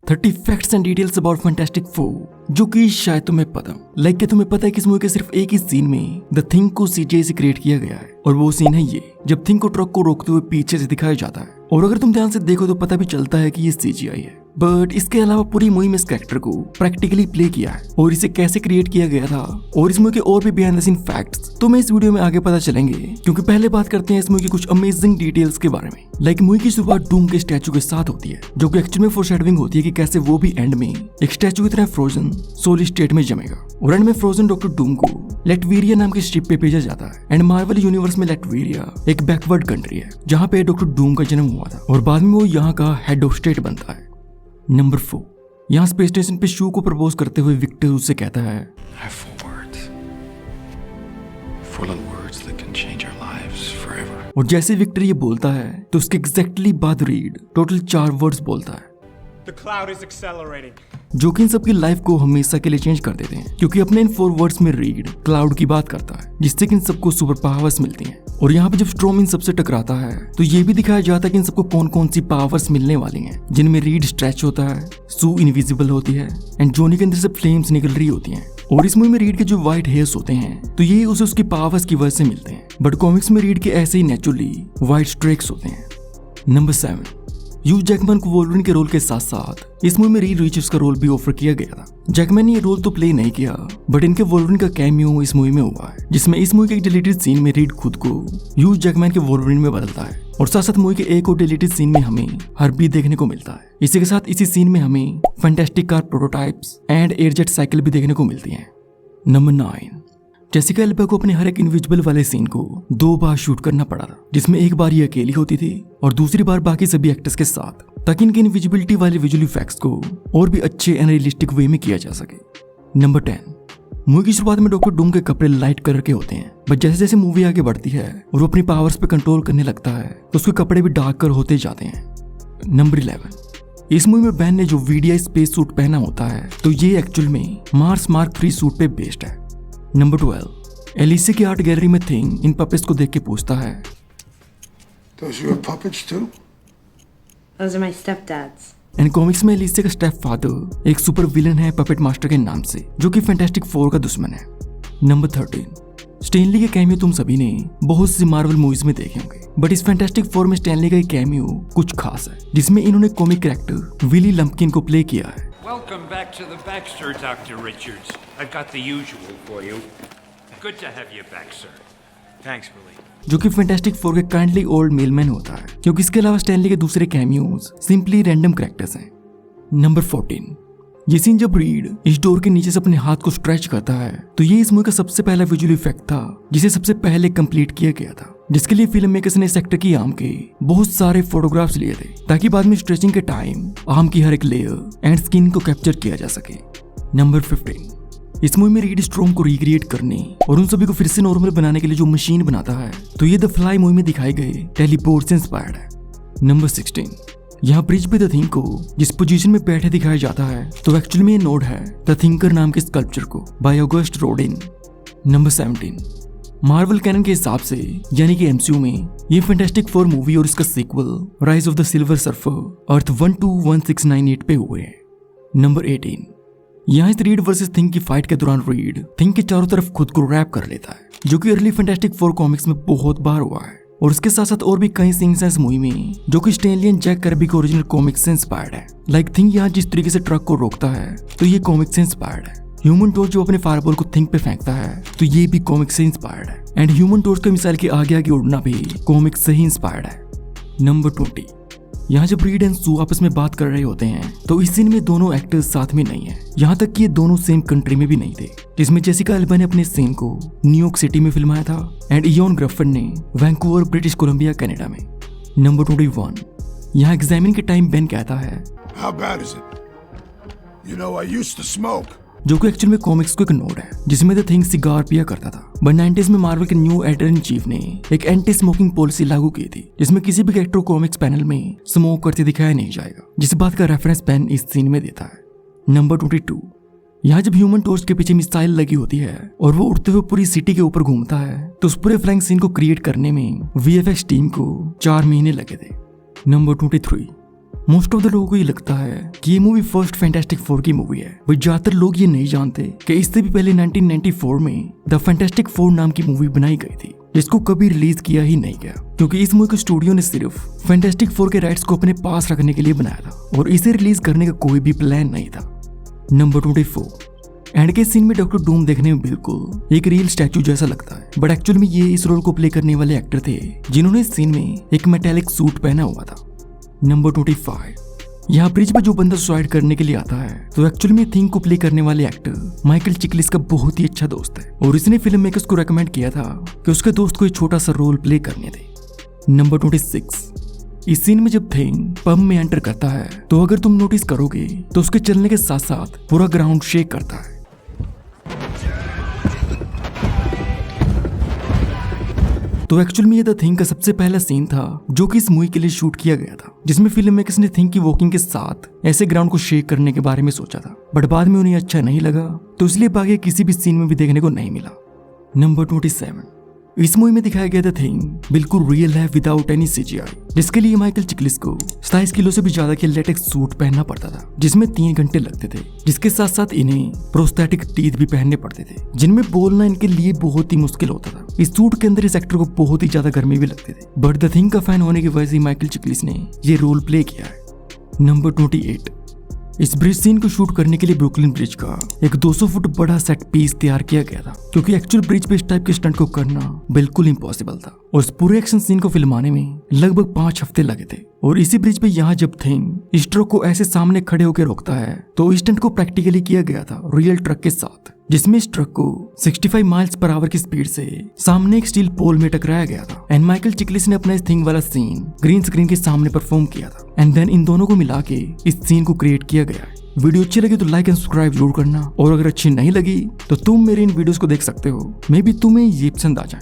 30 facts and details about fantastic four, जो कि शायद तुम्हें पता। क्या तुम्हें पता है कि इस मूवी के सिर्फ एक ही सीन में द थिंग को सीजीआई से क्रिएट किया गया है, और वो सीन है ये जब थिंग को ट्रक को रोकते हुए पीछे से दिखाया जाता है। और अगर तुम ध्यान से देखो तो पता भी चलता है कि ये सीजीआई है। बट इसके अलावा पूरी मूवी में इस कैरेक्टर को प्रैक्टिकली प्ले किया है, और इसे कैसे क्रिएट किया गया था और इस मूवी के और भी बिहाइंड द सीन फैक्ट्स तो मैं इस वीडियो में आगे पता चलेंगे। क्योंकि पहले बात करते हैं इस मूवी की कुछ अमेजिंग डिटेल्स के बारे में। मूवी की शुरुआत डूम के स्टैचू के साथ होती है, जो कि एक्चुअल में फोरशैडोइंग होती है कि कैसे वो भी एंड में एक स्टैचू की तरह फ्रोजन सोल स्टेट में जमेगा। और एंड में फ्रोजन डॉक्टर डूम को लैटविरिया नाम की शिप पे भेजा जाता है। एंड मार्वल यूनिवर्स में लैटविरिया एक बैकवर्ड कंट्री है जहाँ पे डॉक्टर डूम का जन्म हुआ था, और बाद में वो यहाँ का हेड ऑफ स्टेट बनता है। नंबर 4, यहाँ स्पेस स्टेशन पे शू को प्रपोज करते हुए विक्टर उससे कहता है और जैसे विक्टर ये बोलता है तो उसके एग्जैक्टली बाद रीड टोटल 4 वर्ड्स बोलता है जो कि इन सबकी लाइफ को हमेशा के लिए चेंज कर देते हैं। क्योंकि अपने इन 4 वर्ड्स में रीड क्लाउड की बात करता है, जिससे कि इन सबको सुपर पावर्स मिलती हैं। और यहाँ पे जब स्ट्रॉम इन सबसे टकराता है तो ये भी दिखाया जाता है कि इन सबको कौन कौन सी पावर्स मिलने वाली हैं, जिनमें रीड स्ट्रेच होता है, सू इनविजिबल होती है, एंड जोनी के अंदर से फ्लेम्स निकल रही होती हैं। और इस मूवी में रीड के जो व्हाइट हेयर्स होते हैं तो ये उसे उसकी पावर्स की वजह से मिलते हैं। बट कॉमिक्स में रीड के ऐसे ही नेचुरली व्हाइट स्ट्रेक्स होते हैं। नंबर 7, ह्यू जैकमैन को वोल्वरिन के रोल के साथ साथ इस मूवी में रीड रिचर्ड्स का रोल भी ऑफर किया गया था। जैकमैन ने ये रोल तो प्ले नहीं किया, बट इनके वोल्वरिन का कैमियो इस मूवी में हुआ है, जिसमें इस मूवी के एक डिलीटेड सीन में रीड खुद को ह्यू जैकमैन के वोल्वरिन में बदलता है। और साथ साथ मूवी के एक और डिलीटेड सीन में हमें हर्बी देखने को मिलता है। इसी के साथ इसी सीन में हमें fantastic car prototypes and airjet cycle भी देखने को मिलती है। नंबर 9, जेसिका एल्बा को अपने हर एक इनविजिबल वाले सीन को 2 बार शूट करना पड़ा था, जिसमें एक बार ये अकेली होती थी और दूसरी बार बाकी सभी एक्टर्स के साथ, ताकि इनकी इनविजिबिलिटी वाले विजुअल इफेक्ट्स को और भी अच्छे एंड रियलिस्टिक वे में किया जा सके। नंबर 10, मूवी की शुरुआत में डॉक्टर डूम के कपड़े लाइट कलर के होते हैं, बट जैसे जैसे मूवी आगे बढ़ती है और वो अपनी पावर्स पे कंट्रोल करने लगता है तो उसके कपड़े भी डार्क कलर होते जाते हैं। नंबर 11, इस मूवी में बैन ने जो वीडीआई स्पेस सूट पहना होता है तो ये एक्चुअल में मार्स मार्क 3 सूट पे बेस्ड है। नंबर 12, एलिसी की आर्ट गैलरी में थिंग इन पपेट्स को देख के पूछता है एंड कॉमिक्स में एलिसी का स्टेप फादर एक सुपर विलन है पपेट मास्टर के नाम से, जो कि फैंटास्टिक 4 का दुश्मन है। नंबर 13, स्टैनली के कैमियो तुम सभी ने बहुत सी मार्वल मूवीज में देखे होंगे, बट इस फैंटास्टिक 4 में स्टैनली का कैमियो कुछ खास है, जिसमें इन्होंने कॉमिक कैरेक्टर विली लंपकिन को प्ले किया है। Welcome back to the Baxter, Dr. Richards. I've got the usual for you. Good to have you back, sir. Thanks, Billy. जो कि फैंटास्टिक 4 के काइंडली ओल्ड मेलमैन होता है, क्योंकि इसके अलावा स्टैनली के दूसरे कैमियोज सिंपली रैंडम कैरेक्टर्स हैं। नंबर 14, ये सीन जब रीड इस डोर के नीचे से अपने हाथ को स्ट्रेच करता है तो ये इस मूवी का सबसे पहला विजुअल इफेक्ट था जिसे सबसे पहले कंप्लीट किया गया था, जिसके लिए फिल्म मेकर्स ने सेक्टर की आर्म के बहुत सारे फोटोग्राफ्स लिए थे ताकि बाद में स्ट्रेचिंग के टाइम आर्म की हर एक लेयर एंड स्किन को कैप्चर किया जा सके। नंबर 15, इस मूवी में रीड स्ट्रॉम को रिक्रिएट करने और उन सभी को फिर से नॉर्मल बनाने के लिए जो मशीन बनाता है तो ये द फ्लाई मूवी में दिखाए गए टेलीपोर्ट से इंस्पायर्ड है। नंबर 16, यहाँ ब्रिज पे द थिंग को जिस पोजीशन में बैठे दिखाया जाता है तो एक्चुअली में ये नोड है द थिंकर नाम के स्कल्पचर को by Auguste Rodin. Number 17, Marvel canon के हिसाब से यानी कि एमसीयू में ये फैंटास्टिक 4 मूवी और इसका sequel rise of the silver surfer earth 121698 पे हुए हैं। नंबर 18, यहाँ इस रीड वर्सेस थिंग की फाइट के दौरान रीड थिंग के चारों तरफ खुद को रैप कर लेता है, जो कि अर्ली फैंटास्टिक 4 कॉमिक्स में बहुत बार हुआ है। और उसके साथ साथ और भी कई सीन्स हैं इस मूवी में जो कि स्टैनली एंड जैक कर्बी के ओरिजिनल कॉमिक्स से इंस्पायर्ड है। थिंग यहाँ जिस तरीके से ट्रक को रोकता है तो ये कॉमिक्स से इंस्पायर्ड है। ह्यूमन टॉर्च जो अपने फायरबॉल को थिंग पे फेंकता है तो ये भी कॉमिक्स से इंस्पायर्ड है। एंड ह्यूमन टॉर्च का मिसाइल के आगे आगे उड़ना भी कॉमिक्स से ही इंस्पायर्ड है। नंबर 20, यहाँ जब रीड एंड सू आपस में बात कर रहे होते हैं तो इस सीन में दोनों एक्टर्स साथ में नहीं है, यहाँ तक कि ये दोनों सेम कंट्री में भी नहीं थे, जिसमें जेसिका एल्बा ने अपने सीन को न्यूयॉर्क सिटी में फिल्माया था एंड इयोन ग्रफन ने वैंकूवर ब्रिटिश कोलंबिया कनाडा में। नंबर 21, यहाँ एग्जामिन के टाइम बेन कहता है जो कि एक्चुअल में कॉमिक्स को एक नोड है जिसमें द थिंग सिगार पिया करता था। बट 90s में मार्वल के न्यू एडिटर इन चीफ ने एक एंटी स्मोकिंग पॉलिसी लागू की थी जिसमें किसी भी कैरेक्टर कॉमिक्स पैनल में स्मोक करते दिखाया नहीं जाएगा, जिस बात का रेफरेंस पेन इस सीन में देता है। नंबर 22, यहाँ जब ह्यूमन टॉर्च के पीछे मिसाइल लगी होती है और वो उड़ते हुए पूरी सिटी के ऊपर घूमता है तो उस पूरे फ्लैंक सीन को क्रिएट करने में VFX टीम को 4 महीने लगे थे। नंबर 23, मोस्ट ऑफ द लोगों को ये लगता है कि ये मूवी फर्स्ट फैंटास्टिक फोर की मूवी है, बट ज्यादातर लोग ये नहीं जानते कि इससे भी पहले 1994 में द फैंटास्टिक फोर नाम की मूवी बनाई गई थी, जिसको कभी रिलीज किया ही नहीं गया, क्योंकि इस मूवी को स्टूडियो ने सिर्फ फैंटास्टिक फोर के राइट्स को अपने पास रखने के लिए बनाया था और इसे रिलीज करने का कोई भी प्लान नहीं था। नंबर 24, एंड के सीन में डॉक्टर डूम देखने में बिल्कुल एक रियल स्टैचू जैसा लगता है, बट एक्चुअल में ये इस रोल को प्ले करने वाले एक्टर थे जिन्होंने इस सीन में एक मेटालिक सूट पहना हुआ था। नंबर 25, यहाँ ब्रिज पे जो बंदा सुसाइड करने के लिए आता है तो एक्चुअली में थिंग को प्ले करने वाले एक्टर माइकल चिकलिस का बहुत ही अच्छा दोस्त है और इसने फिल्म मेकर्स को रेकमेंड किया था कि उसके दोस्त को एक छोटा सा रोल प्ले करने दे। नंबर 26, इस सीन में जब थिंग पब में एंटर करता है तो अगर तुम नोटिस करोगे तो उसके चलने के साथ साथ पूरा ग्राउंड शेक करता है। तो एक्चुअल में ये द थिंग का सबसे पहला सीन था जो कि इस मूवी के लिए शूट किया गया था, जिसमें फिल्म मेकर्स ने थिंग की वॉकिंग के साथ ऐसे ग्राउंड को शेक करने के बारे में सोचा था, बट बाद में उन्हें अच्छा नहीं लगा तो इसलिए बाकी किसी भी सीन में भी देखने को नहीं मिला। नंबर 27, इस मूवी में दिखाया गया था थिंग बिल्कुल रियल है विदाउट एनी सीजीआई, जिसके लिए माइकल चिकलिस को 27 किलो से भी ज्यादा के लेटेक्स सूट पहनना पड़ता था जिसमें 3 घंटे लगते थे, जिसके साथ साथ इन्हें प्रोस्थेटिक टीथ भी पहनने पड़ते थे जिनमें बोलना इनके लिए बहुत ही मुश्किल होता था। इस सूट के अंदर इस एक्टर को बहुत ही ज्यादा गर्मी भी लगती थी, बट द थिंग का फैन होने की वजह से माइकल चिकलिस ने ये रोल प्ले किया है। नंबर 28, इस ब्रिज सीन को शूट करने के लिए ब्रुकलिन ब्रिज का एक 200 फुट बड़ा सेट पीस तैयार किया गया था, क्योंकि एक्चुअल ब्रिज पे इस टाइप के स्टंट को करना बिल्कुल इम्पॉसिबल था और इस पूरे एक्शन सीन को फिल्माने में लगभग 5 हफ्ते लगे थे। और इसी ब्रिज पे यहाँ जब थिंग इस ट्रक को ऐसे सामने खड़े होकर रोकता है तो इस स्टंट को प्रैक्टिकली किया गया था रियल ट्रक के साथ, जिसमें इस ट्रक को 65 माइल्स पर आवर की स्पीड से सामने एक स्टील पोल में टकराया गया था एंड माइकल चिकलिस ने अपना इस थिंग वाला सीन ग्रीन स्क्रीन के सामने परफॉर्म किया था एंड देन इन दोनों को मिला के इस सीन को क्रिएट किया गया है। वीडियो अच्छी लगी तो लाइक एंड सब्सक्राइब जरूर करना और अगर अच्छी नहीं लगी तो तुम मेरे इन वीडियोस को देख सकते हो, मे बी तुम्हें ये पसंद आ जाए।